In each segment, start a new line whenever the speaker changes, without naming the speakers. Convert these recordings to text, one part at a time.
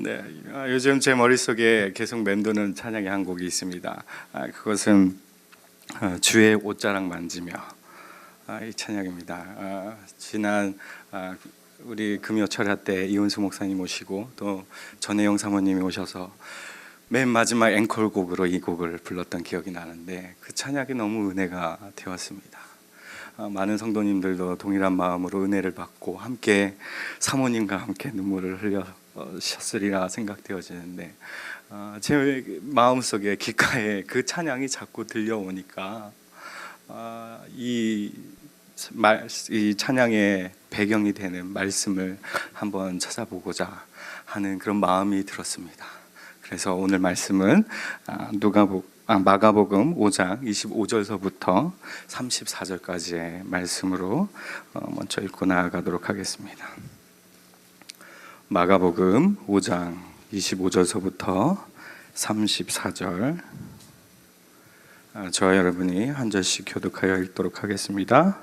네, 요즘 제 머릿속에 계속 맴도는 찬양의 한 곡이 있습니다. 그것은 주의 옷자락 만지며, 이 찬양입니다. 지난 우리 금요 철야 때 이은수 목사님 오시고 또 전혜영 사모님이 오셔서 맨 마지막 앵콜곡으로 이 곡을 불렀던 기억이 나는데, 그 찬양이 너무 은혜가 되었습니다. 많은 성도님들도 동일한 마음으로 은혜를 받고 함께 사모님과 함께 눈물을 흘려셨으리라 생각되어지는데, 제 마음속에 귓가에 그 찬양이 자꾸 들려오니까 이 찬양의 배경이 되는 말씀을 한번 찾아보고자 하는 그런 마음이 들었습니다. 그래서 오늘 말씀은 마가복음 5장 25절서부터 34절까지의 말씀으로 먼저 읽고 나아가도록 하겠습니다. 마가복음 5장 25절서부터 34절, 저와 여러분이 한 절씩 교독하여 읽도록 하겠습니다.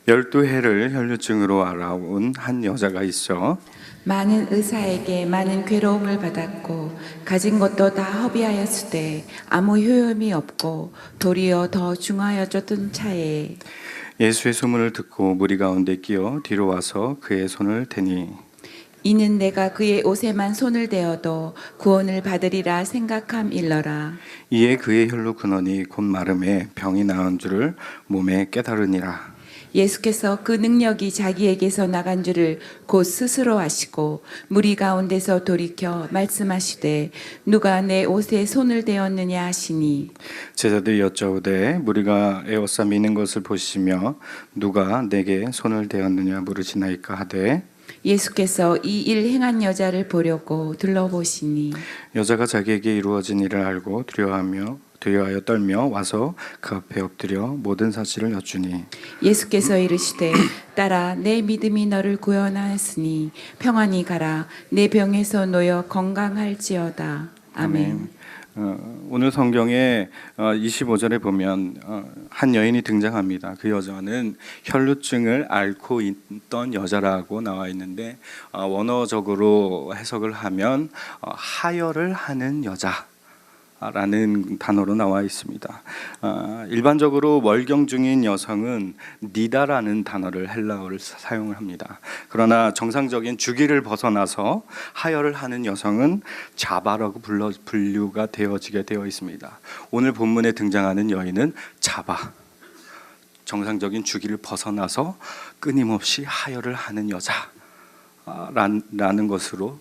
12해를 혈루증으로 알아온 한 여자가 있어
많은 의사에게 많은 괴로움을 받았고 가진 것도 다 허비하였으되 아무 효험이 없고 도리어 더 중하여졌던 차에
예수의 소문을 듣고 무리 가운데 끼어 뒤로 와서 그의 손을 대니,
이는 내가 그의 옷에만 손을 대어도 구원을 받으리라 생각함일러라.
이에 그의 혈루 근원이 곧 마름에 병이 나은 줄을 몸에 깨달으니라.
예수께서 그 능력이 자기에게서 나간 줄을 곧 스스로 아시고 무리 가운데서 돌이켜 말씀하시되 누가 내 옷에 손을 대었느냐 하시니,
제자들이 여짜오되 무리가 에워싸 미는 것을 보시며 누가 내게 손을 대었느냐 물으시나이까 하되,
예수께서 이 일 행한 여자를 보려고 둘러보시니
여자가 자기에게 이루어진 일을 알고 두려워하여 떨며 와서 그 앞에 엎드려 모든 사실을 여쭈니,
예수께서 이르시되 딸아, 내 믿음이 너를 구원하였으니 평안히 가라. 내 병에서 놓여 건강할지어다. 아멘.
오늘 성경에 25절에 보면 한 여인이 등장합니다. 그 여자는 혈루증을 앓고 있던 여자라고 나와 있는데, 원어적으로 해석을 하면 하혈을 하는 여자라는 단어로 나와 있습니다. 일반적으로 월경 중인 여성은 니다라는 단어를 헬라어를 사용을 합니다. 그러나 정상적인 주기를 벗어나서 하혈을 하는 여성은 자바라고 분류가 되어지게 되어 있습니다. 오늘 본문에 등장하는 여인은 자바, 정상적인 주기를 벗어나서 끊임없이 하혈을 하는 여자라는 것으로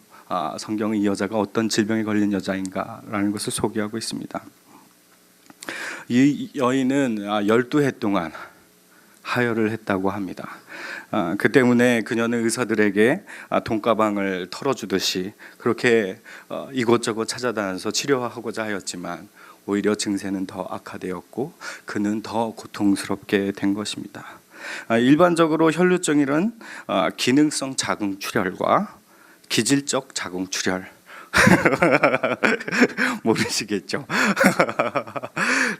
성경은 이 여자가 어떤 질병에 걸린 여자인가라는 것을 소개하고 있습니다. 이 여인은 12해 동안 하혈을 했다고 합니다. 그 때문에 그녀는 의사들에게 돈가방을 털어주듯이 그렇게 이곳저곳 찾아다녀서 치료하고자 하였지만 오히려 증세는 더 악화되었고 그는 더 고통스럽게 된 것입니다. 일반적으로 혈루증이란 기능성 자궁출혈과 기질적 자궁출혈 모르시겠죠?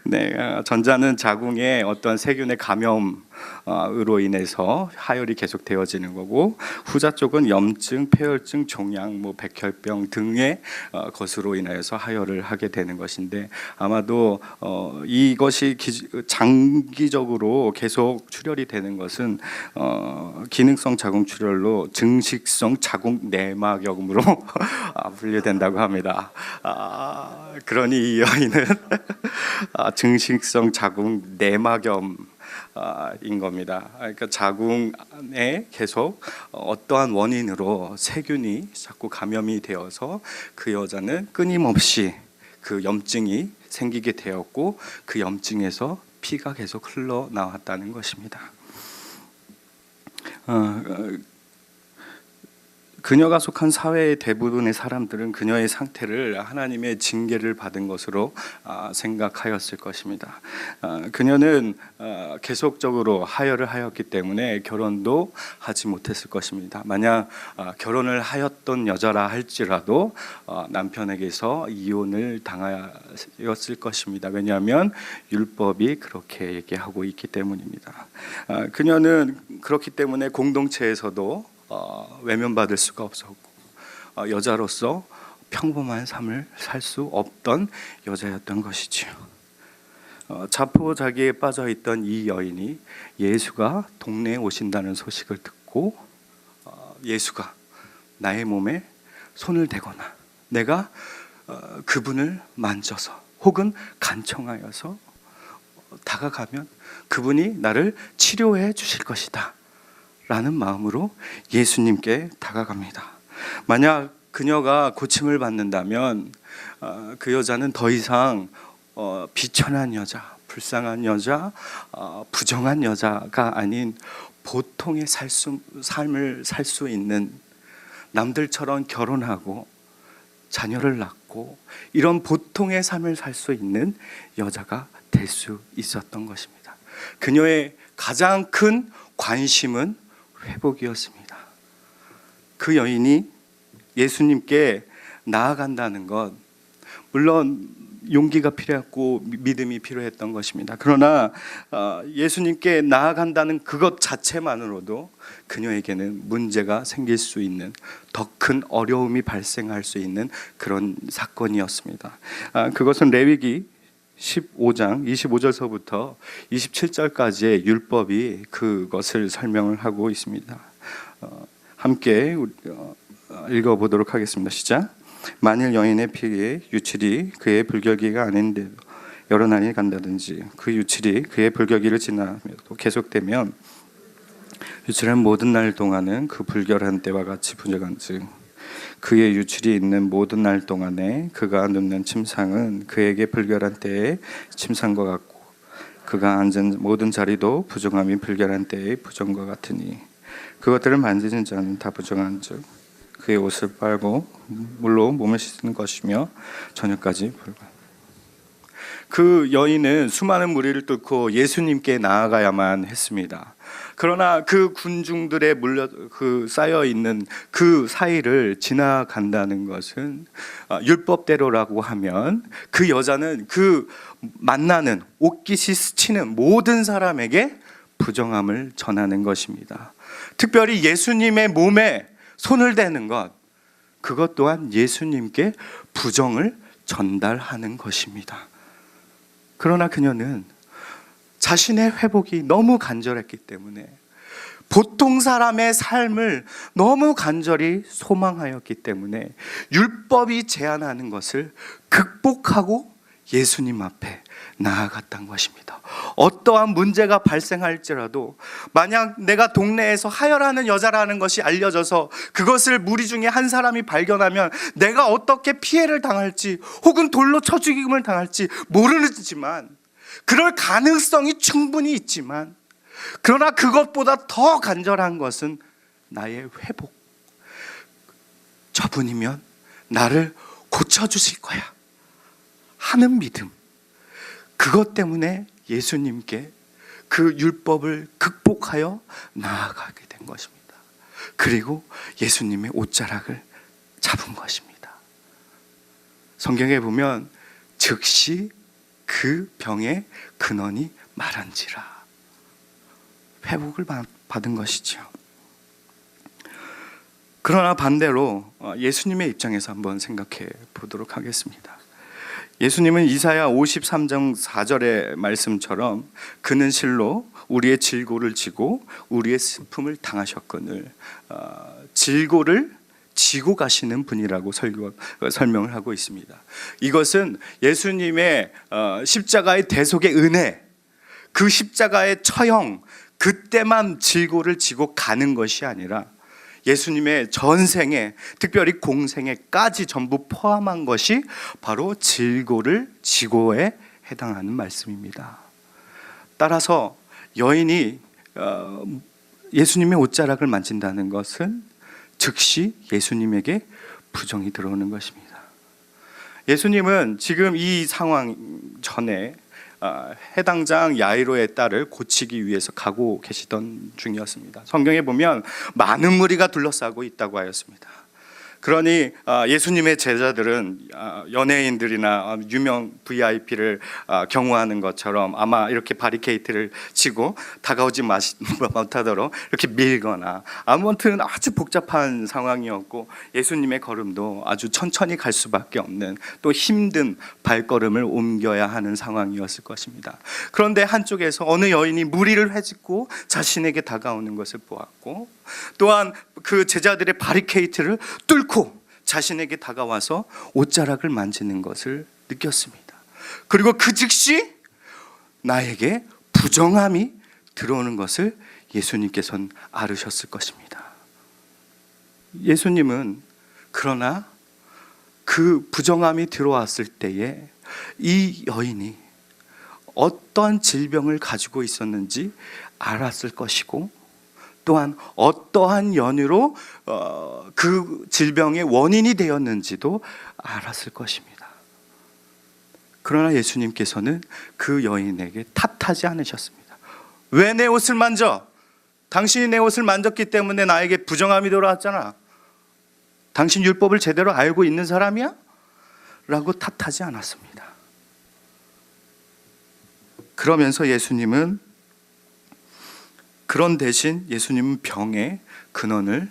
네, 전자는 자궁에 어떤 세균의 감염으로 인해서 하혈이 계속 되어지는 거고, 후자 쪽은 염증, 폐혈증, 종양, 백혈병 등의 것으로 인해서 하혈을 하게 되는 것인데, 아마도 이것이 장기적으로 계속 출혈이 되는 것은 기능성 자궁출혈로 증식성 자궁 내막염으로 분류된다고 합니다. 그러니 이 여인은 증식성 자궁 내막염인 겁니다. 그러니까 자궁에 계속 어떠한 원인으로 세균이 자꾸 감염이 되어서 그 여자는 끊임없이 그 염증이 생기게 되었고 그 염증에서 피가 계속 흘러나왔다는 것입니다. 그녀가 속한 사회의 대부분의 사람들은 그녀의 상태를 하나님의 징계를 받은 것으로 생각하였을 것입니다. 그녀는 계속적으로 하혈을 하였기 때문에 결혼도 하지 못했을 것입니다. 만약 결혼을 하였던 여자라 할지라도 남편에게서 이혼을 당하였을 것입니다. 왜냐하면 율법이 그렇게 얘기하고 있기 때문입니다. 그녀는 그렇기 때문에 공동체에서도 외면받을 수가 없었고 여자로서 평범한 삶을 살 수 없던 여자였던 것이지요. 자포자기에 빠져 있던 이 여인이 예수가 동네에 오신다는 소식을 듣고 예수가 나의 몸에 손을 대거나 내가 그분을 만져서 혹은 간청하여서 다가가면 그분이 나를 치료해 주실 것이다 라는 마음으로 예수님께 다가갑니다. 만약 그녀가 고침을 받는다면 그 여자는 더 이상 비천한 여자, 불쌍한 여자, 부정한 여자가 아닌 보통의 삶을 살 수 있는, 남들처럼 결혼하고 자녀를 낳고 이런 보통의 삶을 살 수 있는 여자가 될 수 있었던 것입니다. 그녀의 가장 큰 관심은 회복이었습니다. 그 여인이 예수님께 나아간다는 것, 물론 용기가 필요했고 믿음이 필요했던 것입니다. 그러나 예수님께 나아간다는 그것 자체만으로도 그녀에게는 문제가 생길 수 있는, 더 큰 어려움이 발생할 수 있는 그런 사건이었습니다. 그것은 레위기 15장 25절서부터 27절까지의 율법이 그것을 설명을 하고 있습니다. 함께 읽어보도록 하겠습니다. 시작. 만일 여인의 피에 유출이 그의 불결기가 아닌데 여러 날이 간다든지 그 유출이 그의 불결기를 지나도 계속되면 유출한 모든 날 동안은 그 불결한 때와 같이 부정한즉 그의 유출이 있는 모든 날 동안에 그가 눕는 침상은 그에게 불결한 때의 침상과 같고 그가 앉은 모든 자리도 부정함이 불결한 때의 부정과 같으니 그것들을 만지는 자는 다 부정한즉 그의 옷을 빨고 물로 몸을 씻는 것이며 저녁까지 불과. 그 여인은 수많은 무리를 뚫고 예수님께 나아가야만 했습니다. 그러나 그 군중들의 쌓여 있는 그 사이를 지나간다는 것은 율법대로라고 하면 그 여자는 그 만나는 옷깃이 스치는 모든 사람에게 부정함을 전하는 것입니다. 특별히 예수님의 몸에 손을 대는 것, 그것 또한 예수님께 부정을 전달하는 것입니다. 그러나 그녀는 자신의 회복이 너무 간절했기 때문에, 보통 사람의 삶을 너무 간절히 소망하였기 때문에 율법이 제한하는 것을 극복하고 예수님 앞에 나아갔던 것입니다. 어떠한 문제가 발생할지라도, 만약 내가 동네에서 하혈하는 여자라는 것이 알려져서 그것을 무리 중에 한 사람이 발견하면 내가 어떻게 피해를 당할지 혹은 돌로 쳐 죽임을 당할지 모르지만, 그럴 가능성이 충분히 있지만, 그러나 그것보다 더 간절한 것은 나의 회복. 저분이면 나를 고쳐주실 거야 하는 믿음, 그것 때문에 예수님께 그 율법을 극복하여 나아가게 된 것입니다. 그리고 예수님의 옷자락을 잡은 것입니다. 성경에 보면 즉시 그 병의 근원이 마른지라, 회복을 받은 것이죠. 그러나 반대로 예수님의 입장에서 한번 생각해 보도록 하겠습니다. 예수님은 이사야 53장 4절의 말씀처럼 그는 실로 우리의 질고를 지고 우리의 슬픔을 당하셨거늘, 질고를 지고 가시는 분이라고 설명을 하고 있습니다. 이것은 예수님의 십자가의 대속의 은혜, 그 십자가의 처형, 그때만 질고를 지고 가는 것이 아니라 예수님의 전생에, 특별히 공생에까지 전부 포함한 것이 바로 질고를 지고에 해당하는 말씀입니다. 따라서 여인이 예수님의 옷자락을 만진다는 것은 즉시 예수님에게 부정이 들어오는 것입니다. 예수님은 지금 이 상황 전에 해당장 야이로의 딸을 고치기 위해서 가고 계시던 중이었습니다. 성경에 보면 많은 무리가 둘러싸고 있다고 하였습니다. 그러니 예수님의 제자들은 연예인들이나 유명 VIP를 경호하는 것처럼 아마 이렇게 바리케이트를 치고 다가오지 못하도록 이렇게 밀거나, 아무튼 아주 복잡한 상황이었고 예수님의 걸음도 아주 천천히 갈 수밖에 없는, 또 힘든 발걸음을 옮겨야 하는 상황이었을 것입니다. 그런데 한쪽에서 어느 여인이 무리를 헤집고 자신에게 다가오는 것을 보았고, 또한 그 제자들의 바리케이트를 뚫고 자신에게 다가와서 옷자락을 만지는 것을 느꼈습니다. 그리고 그 즉시 나에게 부정함이 들어오는 것을 예수님께서는 알으셨을 것입니다. 예수님은 그러나 그 부정함이 들어왔을 때에 이 여인이 어떠한 질병을 가지고 있었는지 알았을 것이고, 또한 어떠한 연유로 그 질병의 원인이 되었는지도 알았을 것입니다. 그러나 예수님께서는 그 여인에게 탓하지 않으셨습니다. 왜 내 옷을 만져? 당신이 내 옷을 만졌기 때문에 나에게 부정함이 돌아왔잖아. 당신 율법을 제대로 알고 있는 사람이야? 라고 탓하지 않았습니다. 그러면서 예수님은 그런 대신 예수님은 병의 근원을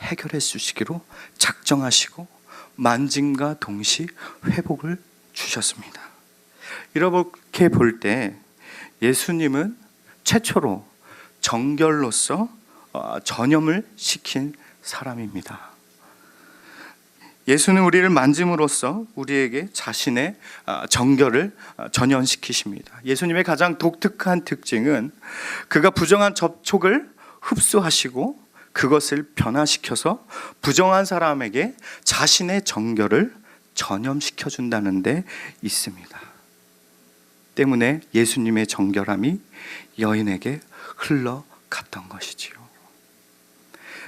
해결해 주시기로 작정하시고 만짐과 동시 회복을 주셨습니다. 이렇게 볼 때 예수님은 최초로 정결로서 전염을 시킨 사람입니다. 예수는 우리를 만짐으로써 우리에게 자신의 정결을 전염시키십니다. 예수님의 가장 독특한 특징은 그가 부정한 접촉을 흡수하시고 그것을 변화시켜서 부정한 사람에게 자신의 정결을 전염시켜 준다는 데 있습니다. 때문에 예수님의 정결함이 여인에게 흘러갔던 것이지요.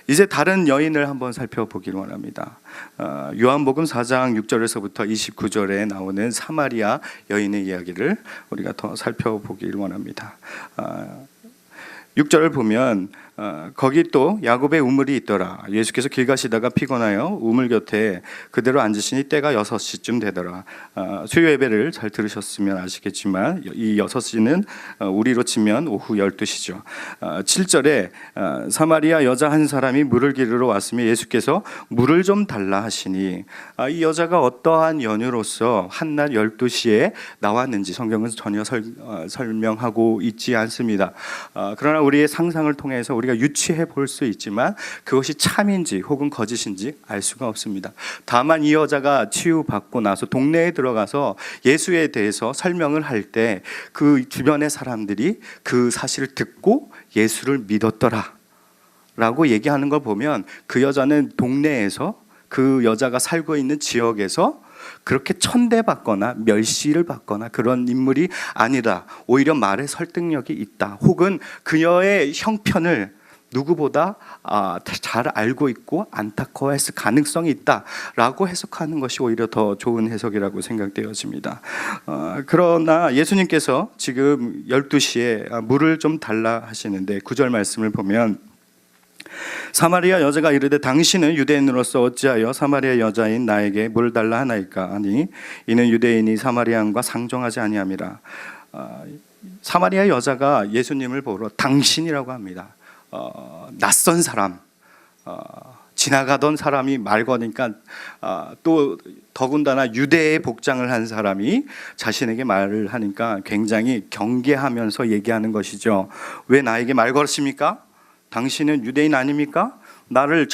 이제 다른 여인을 한번 살펴보기를 원합니다. 요한복음 4장 6절에서부터 29절에 나오는 사마리아 여인의 이야기를 우리가 더 살펴보기를 원합니다. 6절을 보면 거기 또 야곱의 우물이 있더라. 예수께서 길 가시다가 피곤하여 우물 곁에 그대로 앉으시니 때가 6시쯤 되더라. 수요 예배를 잘 들으셨으면 아시겠지만 이 6시는 우리로 치면 오후 12시죠. 7절에 사마리아 여자 한 사람이 물을 기르러 왔으며 예수께서 물을 좀 달라 하시니, 이 여자가 어떠한 연유로서 한낮 12시에 나왔는지 성경은 전혀 설명하고 있지 않습니다. 그러나 우리의 상상을 통해서 우리가 유추해 볼 수 있지만 그것이 참인지 혹은 거짓인지 알 수가 없습니다. 다만 이 여자가 치유받고 나서 동네에 들어가서 예수에 대해서 설명을 할 때 그 주변의 사람들이 그 사실을 듣고 예수를 믿었더라 라고 얘기하는 걸 보면, 그 여자는 동네에서, 그 여자가 살고 있는 지역에서 그렇게 천대받거나 멸시를 받거나 그런 인물이 아니다. 오히려 말에 설득력이 있다. 혹은 그녀의 형편을 누구보다 잘 알고 있고 안타까워했을 가능성이 있다라고 해석하는 것이 오히려 더 좋은 해석이라고 생각되어집니다. 그러나 예수님께서 지금 12시에 물을 좀 달라 하시는데 9절 말씀을 보면, 사마리아 여자가 이르되 당신은 유대인으로서 어찌하여 사마리아 여자인 나에게 물 달라 하나이까 하니, 이는 유대인이 사마리아인과 상종하지 아니함이라. 사마리아 여자가 예수님을 보러 당신이라고 합니다. 낯선 사람, 지나가던 사람이 말 거니까, 또 더군다나 유대의 복장을 한 사람이 자신에게 말을 하니까 굉장히 경계하면서 얘기하는 것이죠. 왜 나에게 말 걸으십니까? 당신은 유대인 아닙니까? 나를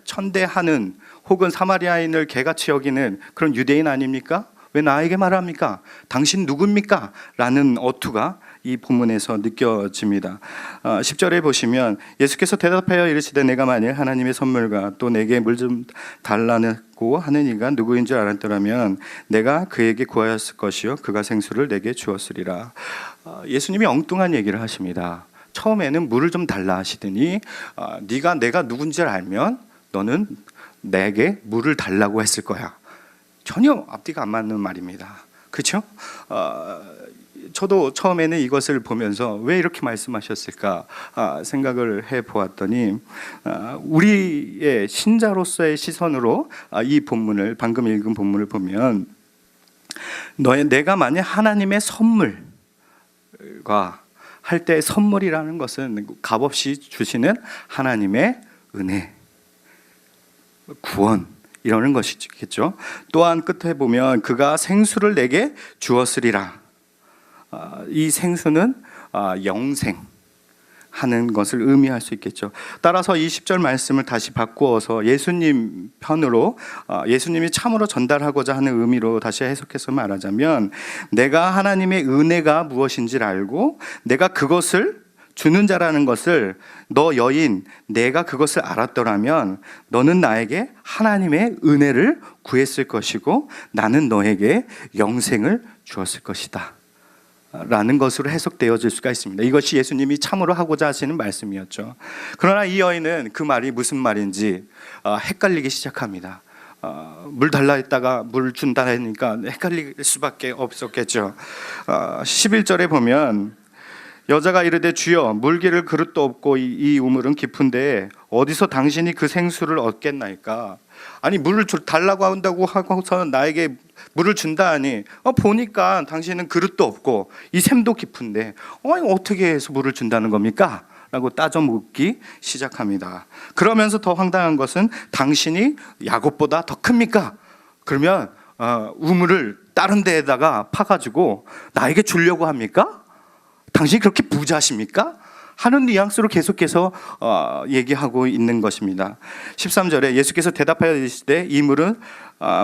천대하는 혹은 사마리아인을 개같이 여기는 그런 유대인 아닙니까? 왜 나에게 말합니까? 당신 누굽니까? 라는 어투가 이 본문에서 느껴집니다. 10절에 보시면 예수께서 대답하여 이르시되 내가 만일 하나님의 선물과 또 내게 물 좀 달라고 하는 이가 누구인 줄 알았더라면 내가 그에게 구하였을 것이요 그가 생수를 내게 주었으리라. 예수님이 엉뚱한 얘기를 하십니다. 처음에는 물을 좀 달라 하시더니 네가 내가 누군지 알면 너는 내게 물을 달라고 했을 거야. 전혀 앞뒤가 안 맞는 말입니다. 그렇죠? 저도 처음에는 이것을 보면서 왜 이렇게 말씀하셨을까 생각을 해보았더니 우리의 신자로서의 시선으로 이 본문을, 방금 읽은 본문을 보면 내가 만약 하나님의 선물과 할 때, 선물이라는 것은 값없이 주시는 하나님의 은혜, 구원, 이러는 것이겠죠. 또한 끝에 보면 그가 생수를 내게 주었으리라. 이 생수는 영생 하는 것을 의미할 수 있겠죠. 따라서 이 10절 말씀을 다시 바꾸어서 예수님 편으로, 예수님이 참으로 전달하고자 하는 의미로 다시 해석해서 말하자면, 내가 하나님의 은혜가 무엇인지를 알고 내가 그것을 주는 자라는 것을, 너 여인, 내가 그것을 알았더라면 너는 나에게 하나님의 은혜를 구했을 것이고 나는 너에게 영생을 주었을 것이다 라는 것으로 해석되어질 수가 있습니다. 이것이 예수님이 참으로 하고자 하시는 말씀이었죠. 그러나 이 여인은 그 말이 무슨 말인지 헷갈리기 시작합니다. 물 달라 했다가 물 준다 하니까 헷갈릴 수밖에 없었겠죠. 11절에 보면 여자가 이르되 주여, 물기를 그릇도 없고 이 우물은 깊은데 어디서 당신이 그 생수를 얻겠나이까? 아니, 물을 달라고 한다고 하고서 나에게 물을 준다 하니 보니까 당신은 그릇도 없고 이 샘도 깊은데 어떻게 해서 물을 준다는 겁니까? 라고 따져 묻기 시작합니다. 그러면서 더 황당한 것은, 당신이 야곱보다 더 큽니까? 그러면 우물을 다른 데에다가 파가지고 나에게 주려고 합니까? 당신이 그렇게 부자십니까? 하는 뉘앙스로 계속해서 얘기하고 있는 것입니다. 13절에 예수께서 대답하여 이르시되 이 물은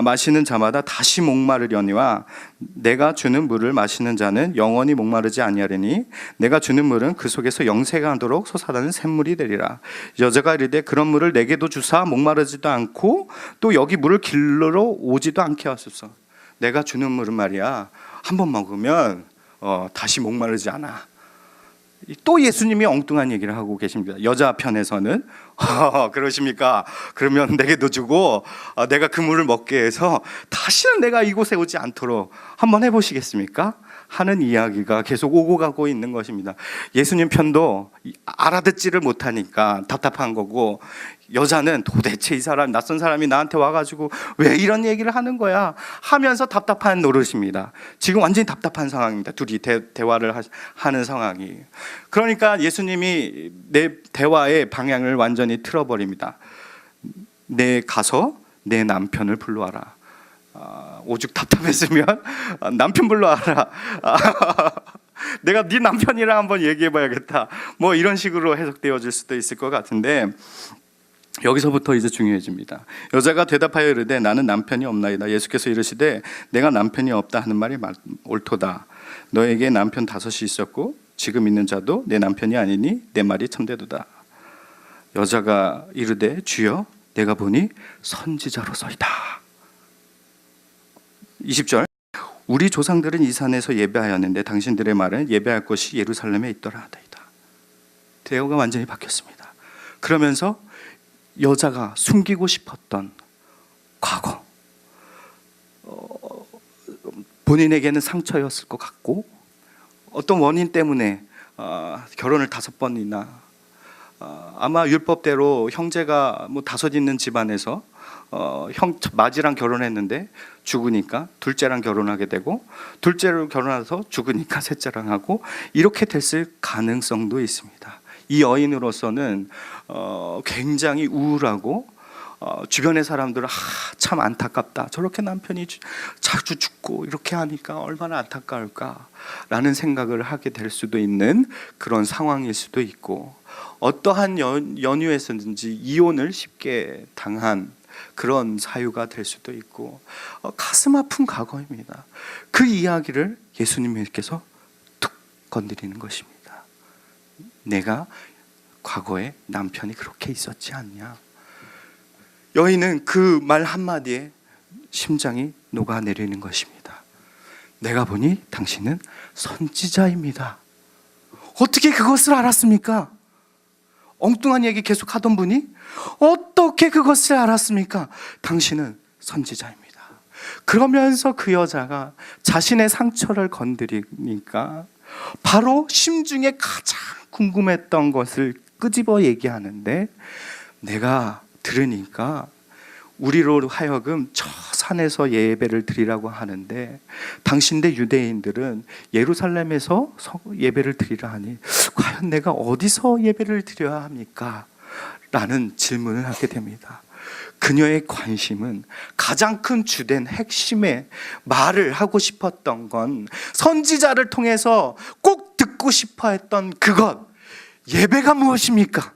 마시는 자마다 다시 목마르려니와 내가 주는 물을 마시는 자는 영원히 목마르지 아니하리니 내가 주는 물은 그 속에서 영생하도록 솟아나는 샘물이 되리라. 여자가 이르되 그런 물을 내게도 주사 목마르지도 않고 또 여기 물을 길러 오지도 않게 하소서. 내가 주는 물은 말이야, 한 번 먹으면 다시 목마르지 않아. 또 예수님이 엉뚱한 얘기를 하고 계십니다. 여자 편에서는 그러십니까? 그러면 내게도 주고 내가 그 물을 먹게 해서 다시는 내가 이곳에 오지 않도록 한번 해보시겠습니까? 하는 이야기가 계속 오고 가고 있는 것입니다. 예수님 편도 알아듣지를 못하니까 답답한 거고, 여자는 도대체 이 사람, 낯선 사람이 나한테 와가지고 왜 이런 얘기를 하는 거야 하면서 답답한 노릇입니다. 지금 완전히 답답한 상황입니다. 둘이 대화를 하는 상황이. 그러니까 예수님이 내 대화의 방향을 완전히 틀어버립니다. 내 가서 내 남편을 불러와라. 오죽 답답했으면 남편 불러와라. 내가 네 남편이랑 한번 얘기해봐야겠다. 뭐 이런 식으로 해석되어질 수도 있을 것 같은데, 여기서부터 이제 중요해집니다. 여자가 대답하여 이르되 나는 남편이 없나이다. 예수께서 이르시되 내가 남편이 없다 하는 말이 옳도다. 너에게 남편 5이 있었고 지금 있는 자도 내 남편이 아니니 내 말이 참되도다. 여자가 이르되 주여, 내가 보니 선지자로서이다. 20절, 우리 조상들은 이 산에서 예배하였는데 당신들의 말은 예배할 곳이 예루살렘에 있더라 하다이다. 대화가 완전히 바뀌었습니다. 그러면서 여자가 숨기고 싶었던 과거, 본인에게는 상처였을 것 같고, 어떤 원인 때문에 결혼을 5번이나, 아마 율법대로 형제가 뭐 5 있는 집안에서 맞이랑 결혼했는데 죽으니까 둘째랑 결혼하게 되고, 둘째로 결혼해서 죽으니까 셋째랑 하고, 이렇게 됐을 가능성도 있습니다. 이 여인으로서는 굉장히 우울하고, 주변의 사람들은 참 안타깝다, 저렇게 남편이 자주 죽고 이렇게 하니까 얼마나 안타까울까 라는 생각을 하게 될 수도 있는 그런 상황일 수도 있고, 어떠한 연유에서든지 이혼을 쉽게 당한 그런 사유가 될 수도 있고, 가슴 아픈 과거입니다. 그 이야기를 예수님께서 툭 건드리는 것입니다. 내가 과거에 남편이 그렇게 있었지 않냐. 여인은 그 말 한마디에 심장이 녹아내리는 것입니다. 내가 보니 당신은 선지자입니다. 어떻게 그것을 알았습니까? 엉뚱한 얘기 계속 하던 분이 어떻게 그것을 알았습니까? 당신은 선지자입니다. 그러면서 그 여자가 자신의 상처를 건드리니까 바로 심중에 가장 궁금했던 것을 끄집어 얘기하는데, 내가 들으니까 우리로 하여금 저 산에서 예배를 드리라고 하는데 당신들 유대인들은 예루살렘에서 예배를 드리라 하니 과연 내가 어디서 예배를 드려야 합니까? 라는 질문을 하게 됩니다. 그녀의 관심은 가장 큰 주된 핵심의 말을 하고 싶었던 건 선지자를 통해서 꼭 듣고 싶어 했던 그것, 예배가 무엇입니까?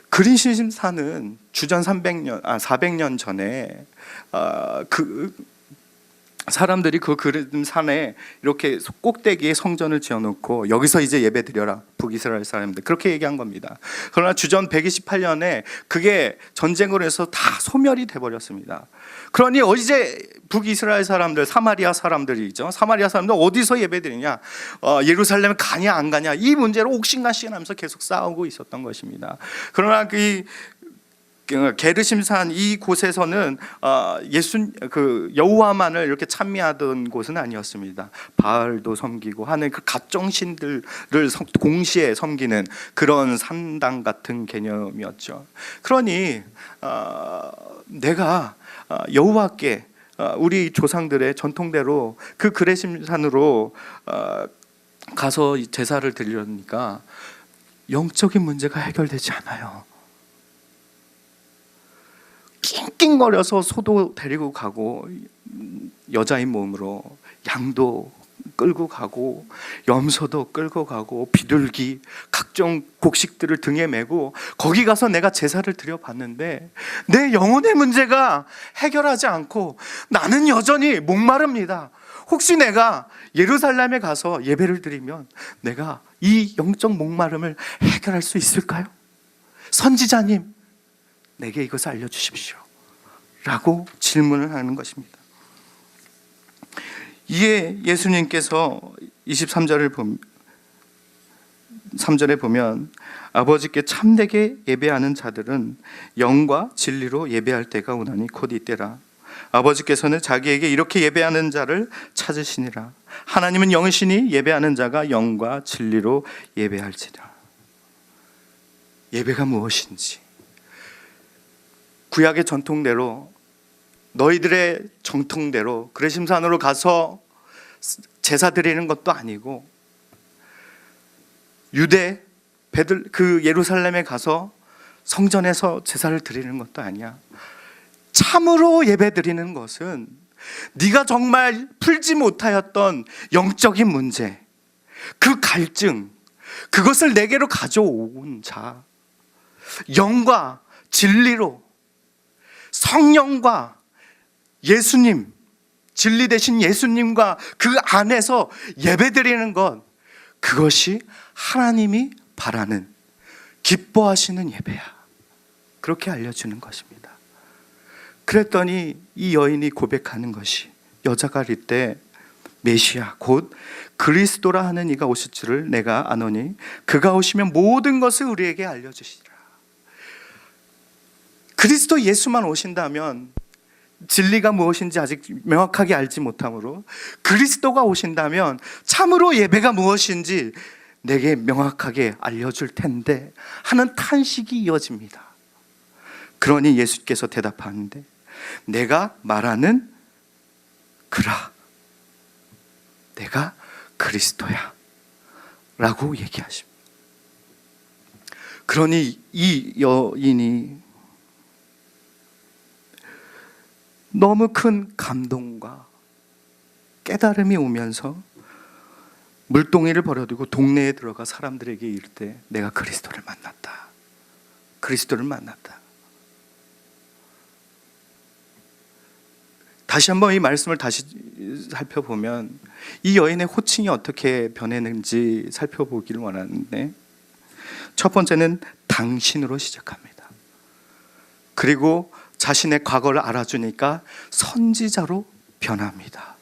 그리심산은 주전 400년 전에 그 사람들이 그 그리심산에 이렇게 꼭대기에 성전을 지어놓고 여기서 이제 예배 드려라, 북이스라엘 사람들, 그렇게 얘기한 겁니다. 그러나 주전 128년에 그게 전쟁으로 해서 다 소멸이 돼버렸습니다. 그러니 이제 북이스라엘 사람들, 사마리아 사람들이죠. 사마리아 사람들 어디서 예배 드리냐, 예루살렘에 가냐 안 가냐, 이 문제로 옥신각신하면서 계속 싸우고 있었던 것입니다. 그러나 게르심산 이 곳에서는 여호와만을 이렇게 찬미하던 곳은 아니었습니다. 바알도 섬기고 하는 그 각종 신들을 동시에 섬기는 그런 산당 같은 개념이었죠. 그러니 내가 여호와께 우리 조상들의 전통대로 그 게르심산으로 가서 제사를 드리려니까 영적인 문제가 해결되지 않아요. 낑낑거려서 소도 데리고 가고, 여자인 몸으로 양도 끌고 가고, 염소도 끌고 가고, 비둘기, 각종 곡식들을 등에 메고 거기 가서 내가 제사를 드려봤는데 내 영혼의 문제가 해결하지 않고 나는 여전히 목마릅니다. 혹시 내가 예루살렘에 가서 예배를 드리면 내가 이 영적 목마름을 해결할 수 있을까요? 선지자님, 내게 이것을 알려주십시오 라고 질문을 하는 것입니다. 이에 예수님께서 3절에 보면 아버지께 참되게 예배하는 자들은 영과 진리로 예배할 때가 오나니 곧 이때라. 아버지께서는 자기에게 이렇게 예배하는 자를 찾으시니라. 하나님은 영이시니 예배하는 자가 영과 진리로 예배할지라. 예배가 무엇인지, 구약의 전통대로, 너희들의 정통대로 그레심산으로 가서 제사 드리는 것도 아니고, 유대 그 예루살렘에 가서 성전에서 제사를 드리는 것도 아니야. 참으로 예배 드리는 것은 네가 정말 풀지 못하였던 영적인 문제, 그 갈증, 그것을 내게로 가져온 자, 영과 진리로, 성령과 예수님, 진리 되신 예수님과 그 안에서 예배드리는 것, 그것이 하나님이 바라는, 기뻐하시는 예배야. 그렇게 알려주는 것입니다. 그랬더니 이 여인이 고백하는 것이, 여자가 이르되 메시아 곧 그리스도라 하는 이가 오실 줄을 내가 아노니 그가 오시면 모든 것을 우리에게 알려주시리라. 그리스도 예수만 오신다면 진리가 무엇인지 아직 명확하게 알지 못하므로, 그리스도가 오신다면 참으로 예배가 무엇인지 내게 명확하게 알려줄 텐데 하는 탄식이 이어집니다. 그러니 예수께서 대답하는데, 내가 말하는 그라, 내가 그리스도야 라고 얘기하십니다. 그러니 이 여인이 너무 큰 감동과 깨달음이 오면서 물동이를 버려두고 동네에 들어가 사람들에게 이르되 내가 그리스도를 만났다. 그리스도를 만났다. 다시 한번 이 말씀을 다시 살펴보면 이 여인의 호칭이 어떻게 변했는지 살펴보기를 원하는데, 첫 번째는 당신으로 시작합니다. 그리고 자신의 과거를 알아주니까 선지자로 변합니다.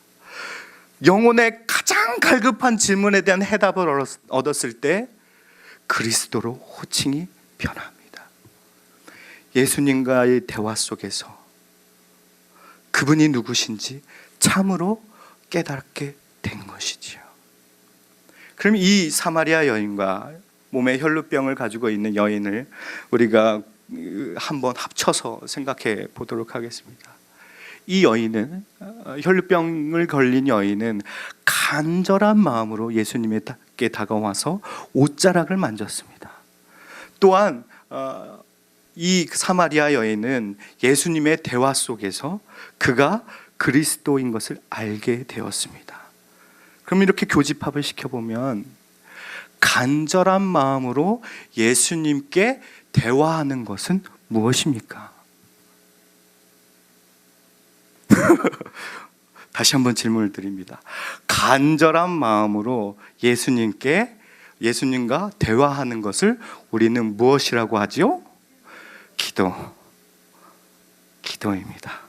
영혼의 가장 갈급한 질문에 대한 해답을 얻었을 때 그리스도로 호칭이 변합니다. 예수님과의 대화 속에서 그분이 누구신지 참으로 깨닫게 된 것이지요. 그럼 이 사마리아 여인과 몸에 혈루병을 가지고 있는 여인을 우리가 한번 합쳐서 생각해 보도록 하겠습니다. 이 여인은, 혈루병을 걸린 여인은 간절한 마음으로 예수님께 다가와서 옷자락을 만졌습니다. 또한 이 사마리아 여인은 예수님의 대화 속에서 그가 그리스도인 것을 알게 되었습니다. 그럼 이렇게 교집합을 시켜보면 간절한 마음으로 예수님께 대화하는 것은 무엇입니까? 다시 한번 질문을 드립니다. 간절한 마음으로 예수님과 대화하는 것을 우리는 무엇이라고 하지요? 기도입니다.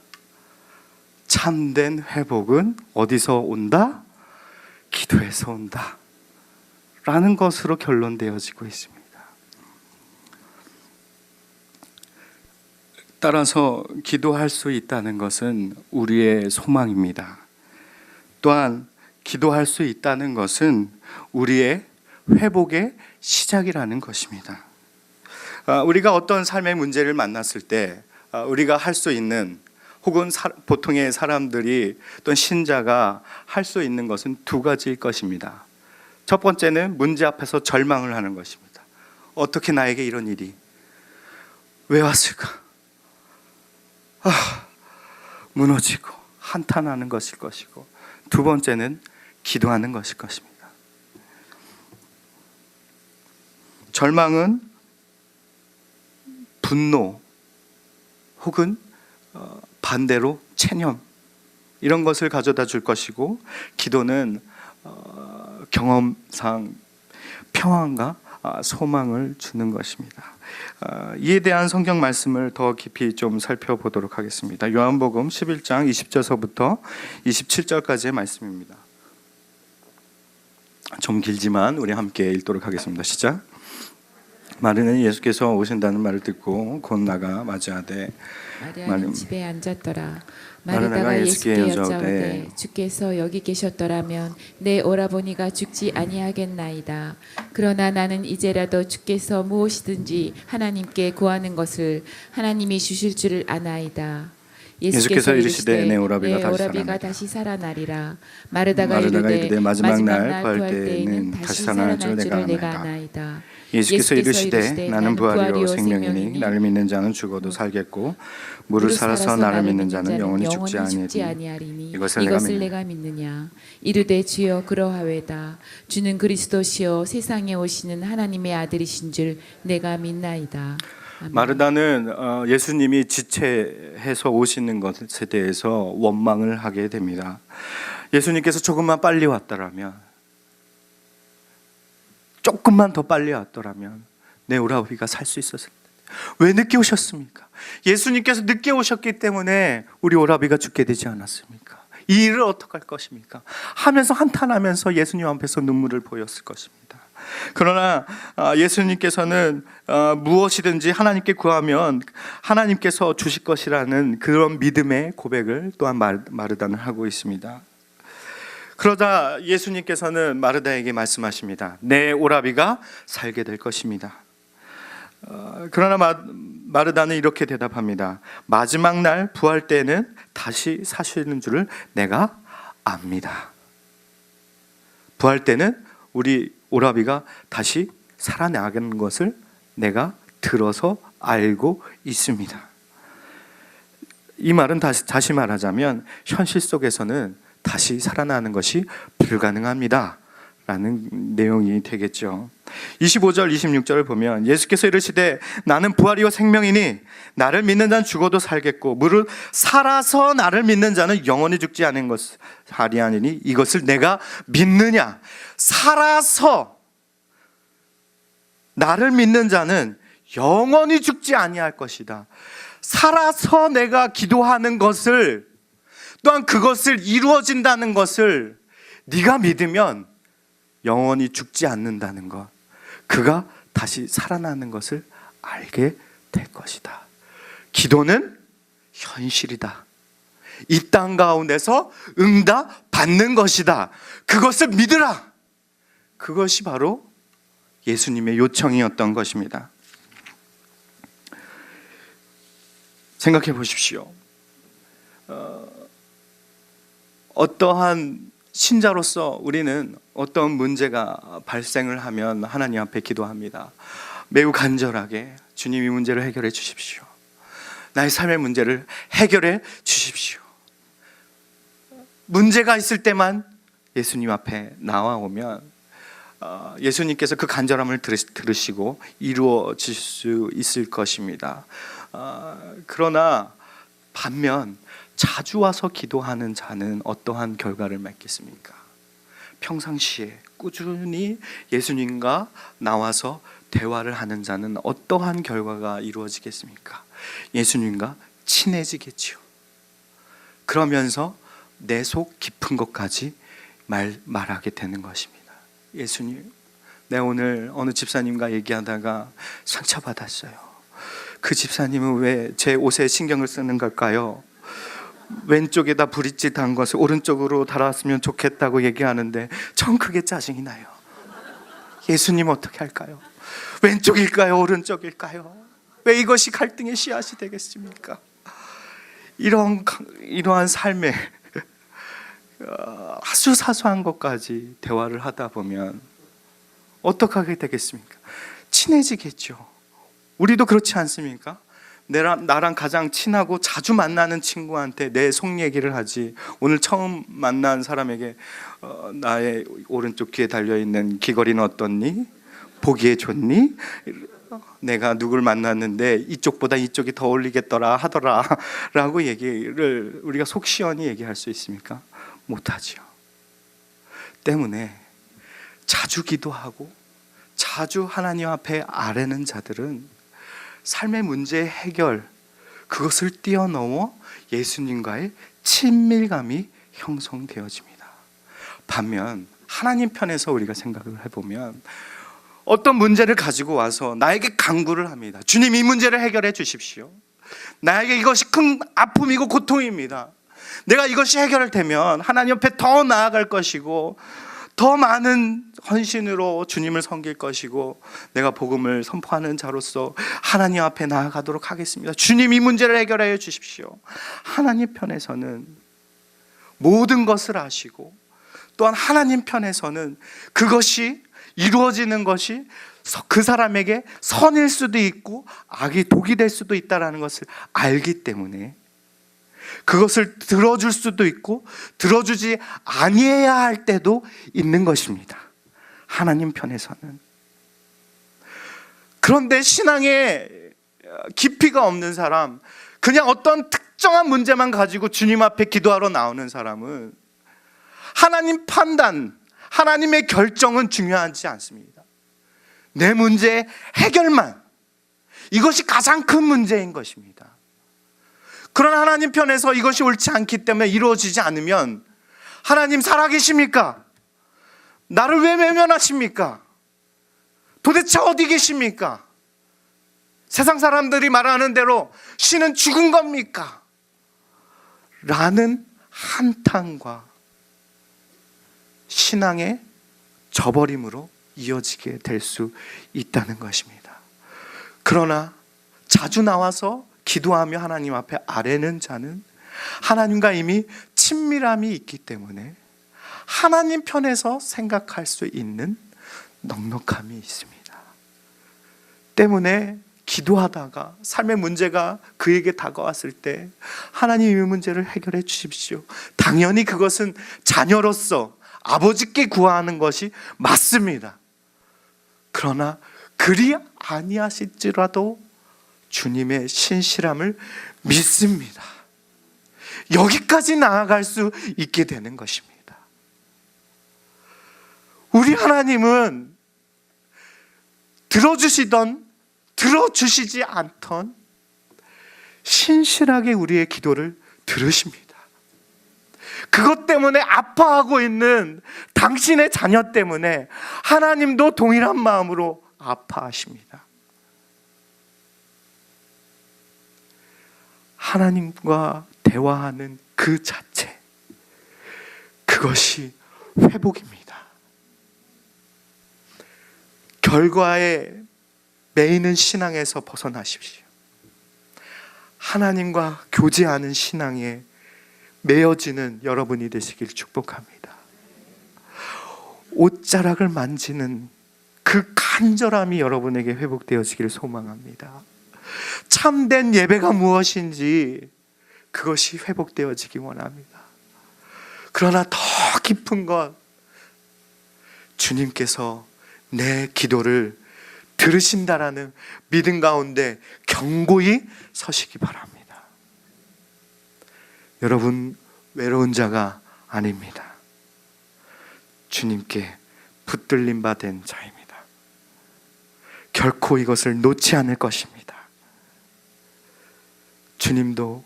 참된 회복은 어디서 온다? 기도에서 온다 라는 것으로 결론되어지고 있습니다. 따라서 기도할 수 있다는 것은 우리의 소망입니다. 또한 기도할 수 있다는 것은 우리의 회복의 시작이라는 것입니다. 우리가 어떤 삶의 문제를 만났을 때 우리가 할 수 있는, 혹은 보통의 사람들이 또는 신자가 할 수 있는 것은 두 가지일 것입니다. 첫 번째는 문제 앞에서 절망을 하는 것입니다. 어떻게 나에게 이런 일이 왜 왔을까? 무너지고 한탄하는 것일 것이고, 두 번째는 기도하는 것일 것입니다. 절망은 분노 혹은 반대로 체념, 이런 것을 가져다 줄 것이고, 기도는 경험상 평안과 소망을 주는 것입니다. 이에 대한 성경 말씀을 더 깊이 좀 살펴보도록 하겠습니다. 요한복음 11장 20절서부터 27절까지의 말씀입니다. 좀 길지만 우리 함께 읽도록 하겠습니다. 시작. 마리아는 예수께서 오신다는 말을 듣고 곧 나가 맞이하되,
마리아는 집에 앉았더라. 마르다가 예수께 여짜오되 주께서 여기 계셨더라면 내 오라버니가 죽지 아니하겠나이다. 그러나 나는 이제라도 주께서 무엇이든지 하나님께 구하는 것을 하나님이 주실 줄을 아나이다.
예수께서 이르시되 내 오라비가
다시 살아나리라. 마르다가
이르되 마지막 날
구할
구할 때에는 다시 살아날 줄 내가 아나이다.
예수께서 이르시되
나는 부활이요 생명이니 나를 믿는 자는 죽어도 살겠고 무릇 살아서 나를 믿는 자는 영원히 죽지 아니하리니 이것을 내가 믿느냐.
이르되 주여 그러하외다. 주는 그리스도시요 세상에 오시는 하나님의 아들이신 줄 내가 믿나이다. 아멘.
마르다는 예수님이 지체해서 오시는 것에 대해서 원망을 하게 됩니다. 예수님께서 조금만 빨리 왔더라면, 조금만 더 빨리 왔더라면 내 오라비가 살 수 있었을 텐데 왜 늦게 오셨습니까? 예수님께서 늦게 오셨기 때문에 우리 오라비가 죽게 되지 않았습니까? 이 일을 어떻게 할 것입니까? 하면서 한탄하면서 예수님 앞에서 눈물을 보였을 것입니다. 그러나 예수님께서는 무엇이든지 하나님께 구하면 하나님께서 주실 것이라는 그런 믿음의 고백을 또한 마르다는 하고 있습니다. 그러자 예수님께서는 마르다에게 말씀하십니다. 내 오라비가 살게 될 것입니다. 그러나 마르다는 이렇게 대답합니다. 마지막 날 부활 때는 다시 사시는 줄을 내가 압니다. 부활 때는 우리 오라비가 다시 살아나가는 것을 내가 들어서 알고 있습니다. 이 말은 다시 말하자면 현실 속에서는 다시 살아나는 것이 불가능합니다 라는 내용이 되겠죠. 25절 26절을 보면 예수께서 이르시되 나는 부활이요 생명이니 나를 믿는 자는 죽어도 살겠고 무릇 살아서 나를 믿는 자는 영원히 죽지 않은 것을 하리하니니 이것을 내가 믿느냐. 살아서 나를 믿는 자는 영원히 죽지 아니할 것이다. 살아서 내가 기도하는 것을, 또한 그것을 이루어진다는 것을 네가 믿으면 영원히 죽지 않는다는 것, 그가 다시 살아나는 것을 알게 될 것이다. 기도는 현실이다. 이 땅 가운데서 응답 받는 것이다. 그것을 믿으라. 그것이 바로 예수님의 요청이었던 것입니다. 생각해 보십시오. 어떠한 신자로서 우리는 어떤 문제가 발생을 하면 하나님 앞에 기도합니다. 매우 간절하게 주님 이 문제를 해결해 주십시오. 나의 삶의 문제를 해결해 주십시오. 문제가 있을 때만 예수님 앞에 나와오면 예수님께서 그 간절함을 들으시고 이루어질 수 있을 것입니다. 그러나 반면 자주 와서 기도하는 자는 어떠한 결과를 맺겠습니까? 평상시에 꾸준히 예수님과 나와서 대화를 하는 자는 어떠한 결과가 이루어지겠습니까? 예수님과 친해지겠지요. 그러면서 내 속 깊은 것까지 말하게 되는 것입니다. 예수님, 내가 오늘 어느 집사님과 얘기하다가 상처받았어요. 그 집사님은 왜 제 옷에 신경을 쓰는 걸까요? 왼쪽에다 브릿지 단 것을 오른쪽으로 달았으면 좋겠다고 얘기하는데 전 그게 짜증이 나요. 예수님 어떻게 할까요? 왼쪽일까요? 오른쪽일까요? 왜 이것이 갈등의 씨앗이 되겠습니까? 이러한 삶에 아주 사소한 것까지 대화를 하다 보면 어떻게 하게 되겠습니까? 친해지겠죠. 우리도 그렇지 않습니까? 나랑 가장 친하고 자주 만나는 친구한테 내 속 얘기를 하지, 오늘 처음 만난 사람에게 나의 오른쪽 귀에 달려있는 귀걸이는 어떻니? 보기에 좋니? 내가 누굴 만났는데 이쪽보다 이쪽이 더 어울리겠더라 하더라 라고 얘기를 우리가 속 시원히 얘기할 수 있습니까? 못하죠. 때문에 자주 기도하고 자주 하나님 앞에 아뢰는 자들은 삶의 문제의 해결, 그것을 뛰어넘어 예수님과의 친밀감이 형성되어집니다. 반면 하나님 편에서 우리가 생각을 해보면 어떤 문제를 가지고 와서 나에게 간구를 합니다. 주님, 이 문제를 해결해 주십시오. 나에게 이것이 큰 아픔이고 고통입니다. 내가 이것이 해결되면 하나님 옆에 더 나아갈 것이고 더 많은 헌신으로 주님을 섬길 것이고 내가 복음을 선포하는 자로서 하나님 앞에 나아가도록 하겠습니다. 주님, 이 문제를 해결해 주십시오. 하나님 편에서는 모든 것을 아시고 또한 하나님 편에서는 그것이 이루어지는 것이 그 사람에게 선일 수도 있고 악이 독이 될 수도 있다는 것을 알기 때문에 그것을 들어줄 수도 있고 들어주지 아니해야 할 때도 있는 것입니다. 하나님 편에서는. 그런데 신앙에 깊이가 없는 사람, 그냥 어떤 특정한 문제만 가지고 주님 앞에 기도하러 나오는 사람은 하나님 판단, 하나님의 결정은 중요하지 않습니다. 내 문제의 해결만, 이것이 가장 큰 문제인 것입니다. 그런 하나님 편에서 이것이 옳지 않기 때문에 이루어지지 않으면 하나님 살아계십니까? 나를 왜 외면하십니까? 도대체 어디 계십니까? 세상 사람들이 말하는 대로 신은 죽은 겁니까? 라는 한탄과 신앙의 저버림으로 이어지게 될 수 있다는 것입니다. 그러나 자주 나와서 기도하며 하나님 앞에 아뢰는 자는 하나님과 이미 친밀함이 있기 때문에 하나님 편에서 생각할 수 있는 넉넉함이 있습니다. 때문에 기도하다가 삶의 문제가 그에게 다가왔을 때 하나님 이 문제를 해결해 주십시오. 당연히 그것은 자녀로서 아버지께 구하는 것이 맞습니다. 그러나 그리 아니하실지라도 주님의 신실함을 믿습니다. 여기까지 나아갈 수 있게 되는 것입니다. 우리 하나님은 들어주시던 들어주시지 않던 신실하게 우리의 기도를 들으십니다. 그것 때문에 아파하고 있는 당신의 자녀 때문에 하나님도 동일한 마음으로 아파하십니다. 하나님과 대화하는 그
그 자체, 그것이 회복입니다. 결과에 매이는 신앙에서 벗어나십시오. 하나님과 교제하는 신앙에 매어지는 여러분이 되시길 축복합니다. 옷자락을 만지는 그 간절함이 여러분에게 회복되어지기를 소망합니다. 참된 예배가 무엇인지 그것이 회복되어지기 원합니다. 그러나 더 깊은 것, 주님께서 내 기도를 들으신다라는 믿음 가운데 견고히 서시기 바랍니다. 여러분, 외로운 자가 아닙니다. 주님께 붙들림 받은 자입니다. 결코 이것을 놓지 않을 것입니다. 주님도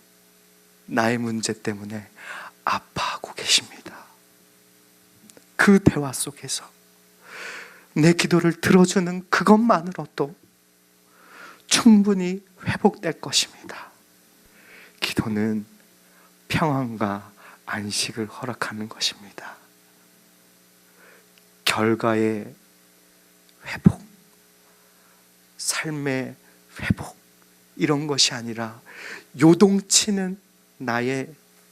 나의 문제 때문에 아파하고 계십니다. 그 대화 속에서 내 기도를 들어주는 그것만으로도 충분히 회복될 것입니다. 기도는 평안과 안식을 허락하는 것입니다. 결과의 회복, 삶의 회복, 이런 것이 아니라 요동치는 나의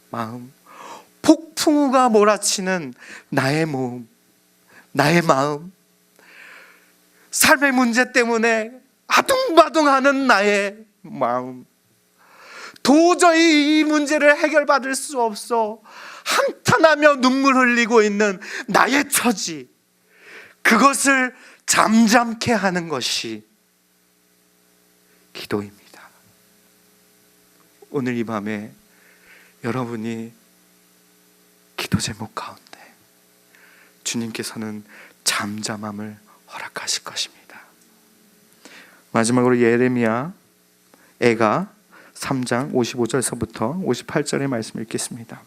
마음, 폭풍우가 몰아치는 나의 몸, 나의 마음, 삶의 문제 때문에 아둥바둥하는 나의 마음, 도저히 이 문제를 해결받을 수 없어 한탄하며 눈물 흘리고 있는 나의 처지, 그것을 잠잠케 하는 것이 기도입니다. 오늘 이 밤에 여러분이 기도 제목 가운데 주님께서는 잠잠함을 허락하실 것입니다. 마지막으로 예레미야 애가 3장 55절서부터 58절의 말씀 읽겠습니다.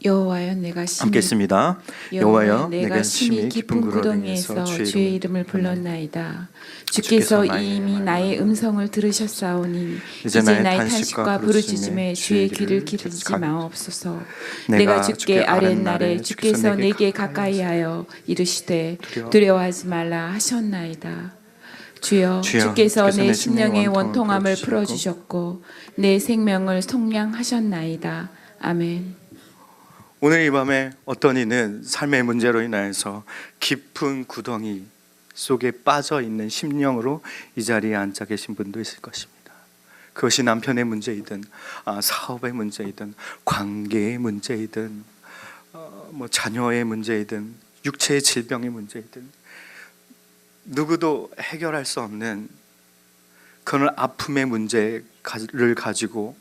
여호와여 내가 심히
함께했습니다.
여호와여 내가 심히 깊은 구덩이에서 주의 이름을 불렀나이다. 주께서 이미 나의 음성을 들으셨사오니 이제 나의 탄식과 부르짖음에 주의 귀를 기울이지 마옵소서. 내가 주께 아랫날에 주께서 내게 가까이하여 이르시되 두려워하지 말라 하셨나이다. 주여 주께서 내 심령의 원통함을 풀어주셨고 내 생명을 속량하셨나이다. 아멘.
오늘 이 밤에 어떤 이는 삶의 문제로 인하여서 깊은 구덩이 속에 빠져 있는 심령으로 이 자리에 앉아 계신 분도 있을 것입니다. 그것이 남편의 문제이든 사업의 문제이든 관계의 문제이든 자녀의 문제이든 육체의 질병의 문제이든 누구도 해결할 수 없는 그런 아픔의 문제를 가지고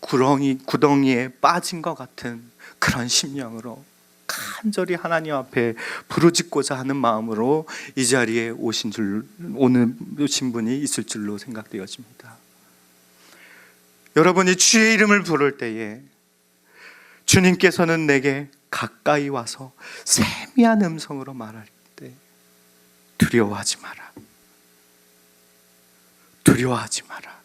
구덩이에 빠진 것 같은 그런 심령으로 간절히 하나님 앞에 부르짖고자 하는 마음으로 이 자리에 오신 분이 있을 줄로 생각되어집니다. 여러분이 주의 이름을 부를 때에 주님께서는 내게 가까이 와서 세미한 음성으로 말할 때 두려워하지 마라. 두려워하지 마라.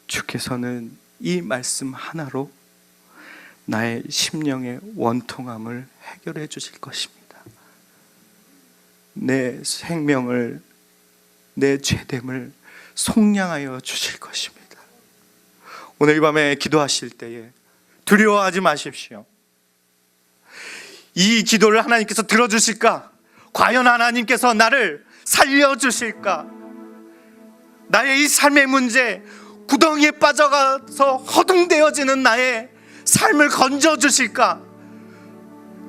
주께서는 이 말씀 하나로 나의 심령의 원통함을 해결해 주실 것입니다. 내 생명을, 내 죄됨을 속량하여 주실 것입니다. 오늘 이 밤에 기도하실 때에 두려워하지 마십시오. 이 기도를 하나님께서 들어주실까? 과연 하나님께서 나를 살려주실까? 나의 이 삶의 문제, 구덩이에 빠져가서 허둥대어지는 나의 삶을 건져주실까?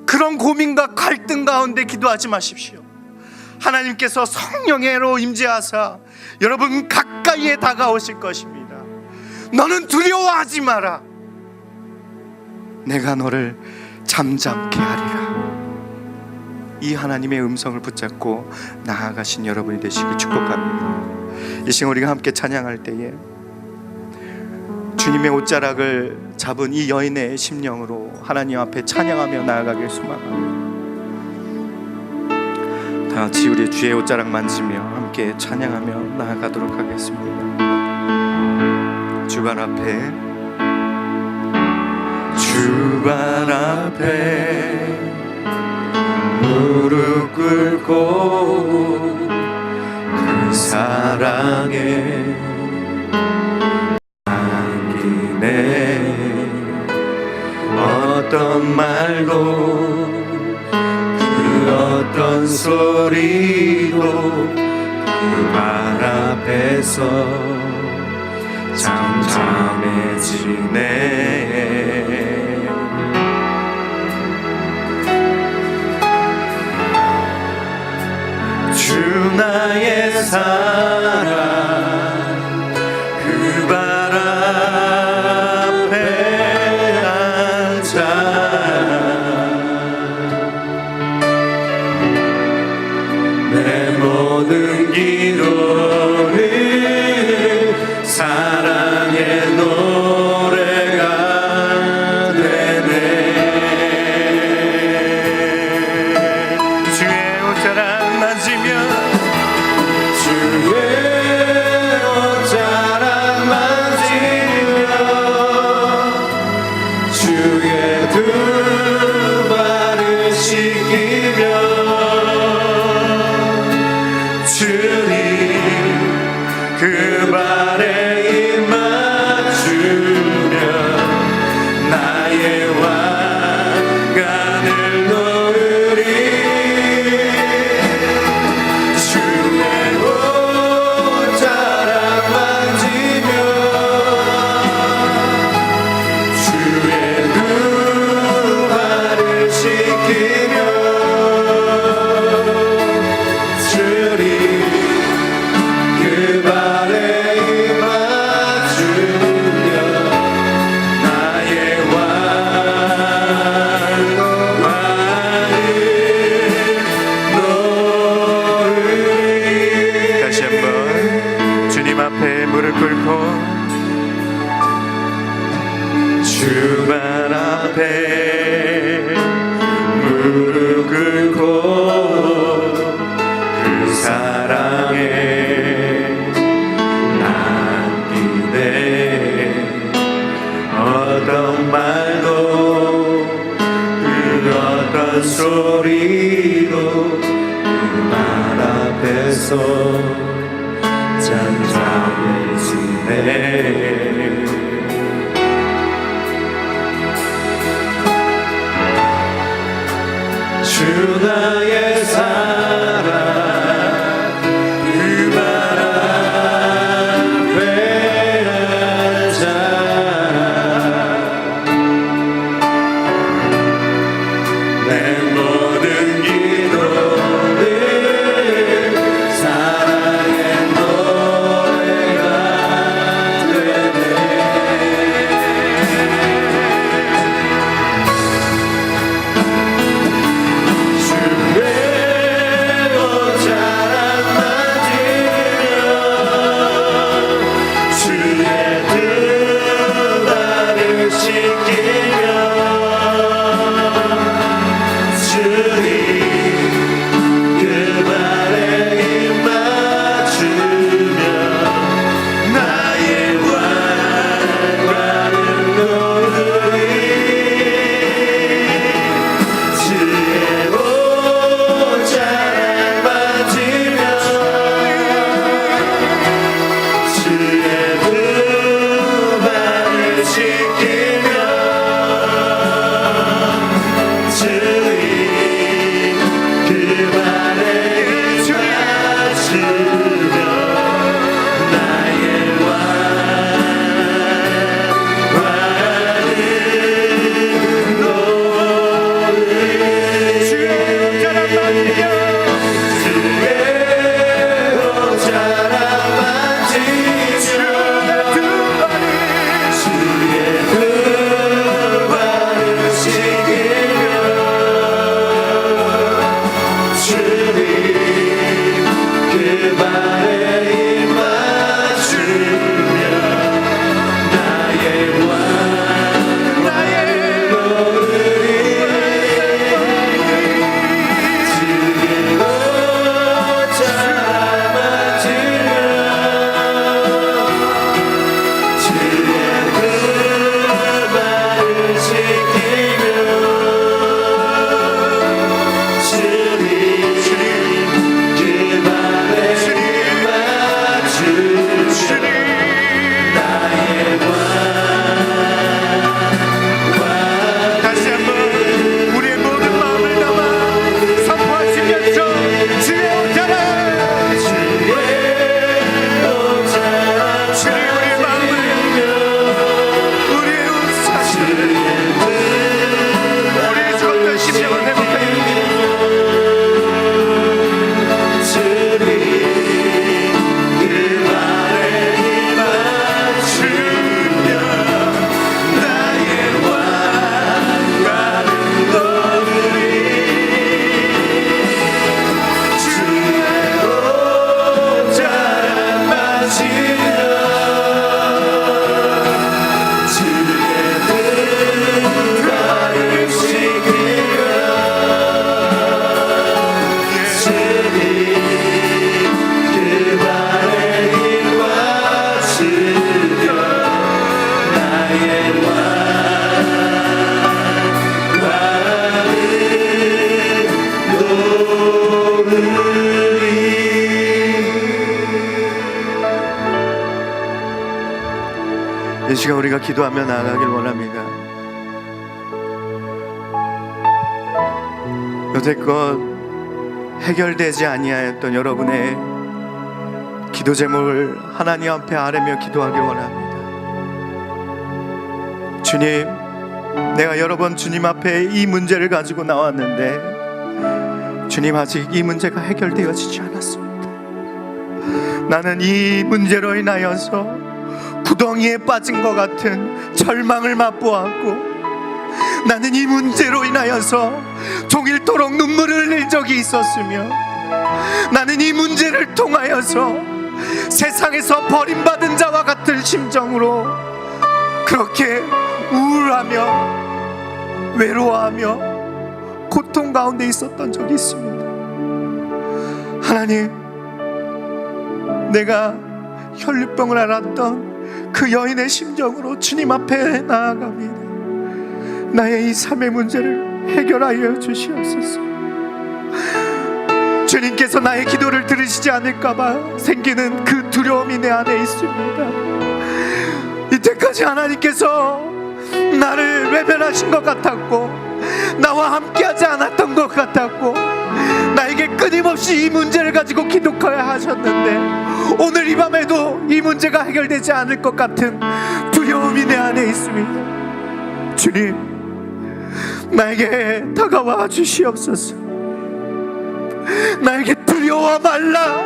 그런 고민과 갈등 가운데 기도하지 마십시오. 하나님께서 성령으로 임재하사 여러분 가까이에 다가오실 것입니다. 너는 두려워하지 마라. 내가 너를 잠잠케 하리라. 이 하나님의 음성을 붙잡고 나아가신 여러분이 되시길 축복합니다. 이 시간 우리가 함께 찬양할 때에 주님의 옷자락을 잡은 이 여인의 심령으로 하나님 앞에 찬양하며 나아가길 소망합니다. 다 같이 우리 주의 옷자락 만지며 함께 찬양하며 나아가도록 하겠습니다. 주발 앞에 무릎 꿇고 그 사랑에 안기네. 어떤 말도 그 어떤 소리도 그 말 앞에서 잠잠해지네. 주 나의 사랑 그 발 앞에 앉아 내 모든 기도는 사랑의 노래가 되네. 주의 옷자락 만지며 주의 옷자락 만지며 주의 두 발을 씻기며 주님 그 발에 입 맞추며 나의 왕관을 놓으리. 주의 옷자락 만지며 주의 두 발을 씻기며 주님 그 발에 입 맞추며 나의 왕관을 놓으리. 다시 한번 주님 앞에 무릎 꿇고 주발 앞에 무릎 꿇고 그 사랑에 남기네. 어떤 말도 그 어떤 소리도 그 말 앞에서 잠잠해지네. 주 나의 사랑 그 발 앞에 앉아 내 모든 기도는 사랑의 노래가 되네. 주의 이 시간 우리가 기도하며 나아가길 원합니다. 여태껏 해결되지 아니하였던 여러분의 기도 제목을 하나님 앞에 아뢰며 기도하길 원합니다. 주님, 내가 여러 번 주님 앞에 이 문제를 가지고 나왔는데 주님, 아직 이 문제가 해결되어지지 않았습니다. 나는 이 문제로 인하여서 구덩이에 빠진 것 같은 절망을 맛보았고, 나는 이 문제로 인하여서 종일토록 눈물을 흘린 적이 있었으며, 나는 이 문제를 통하여서 세상에서 버림받은 자와 같은 심정으로 그렇게 우울하며 외로워하며 고통 가운데 있었던 적이 있습니다. 하나님, 내가 혈류병을 앓았던 그 여인의 심정으로 주님 앞에 나아갑니다. 나의 이 삶의 문제를 해결하여 주시옵소서. 주님께서 나의 기도를 들으시지 않을까봐 생기는 그 두려움이 내 안에 있습니다. 이때까지 하나님께서 나를 외면하신 것 같았고, 나와 함께하지 않았던 것 같았고, 나에게 끊임없이 이 문제를 가지고 기도해야 하셨는데, 오늘 이 밤에도 이 문제가 해결되지 않을 것 같은 두려움이 내 안에 있습니다. 주님, 나에게 다가와 주시옵소서. 나에게 두려워 말라,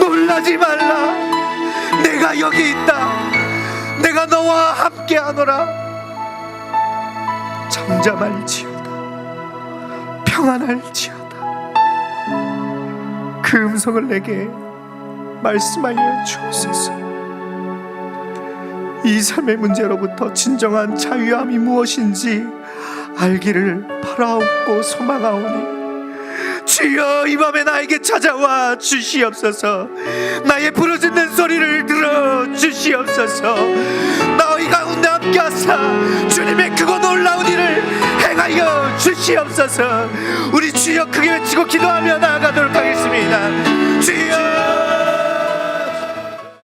놀라지 말라, 내가 여기 있다, 내가 너와 함께하노라. 잠잠할지어다, 평안할지어다. 그 음성을 내게 말씀하여 주옵소서. 이 삶의 문제로부터 진정한 자유함이 무엇인지 알기를 바라옵고 소망하오니, 주여, 이 밤에 나에게 찾아와 주시옵소서. 나의 부르짖는 소리를 들어 주시옵소서. 너희 가운데 함께 하사 주님의 크고 놀라운 일을 행하여 주시옵소서. 우리 주여 크게 외치고 기도하며 나아가도록 하겠습니다. 주여,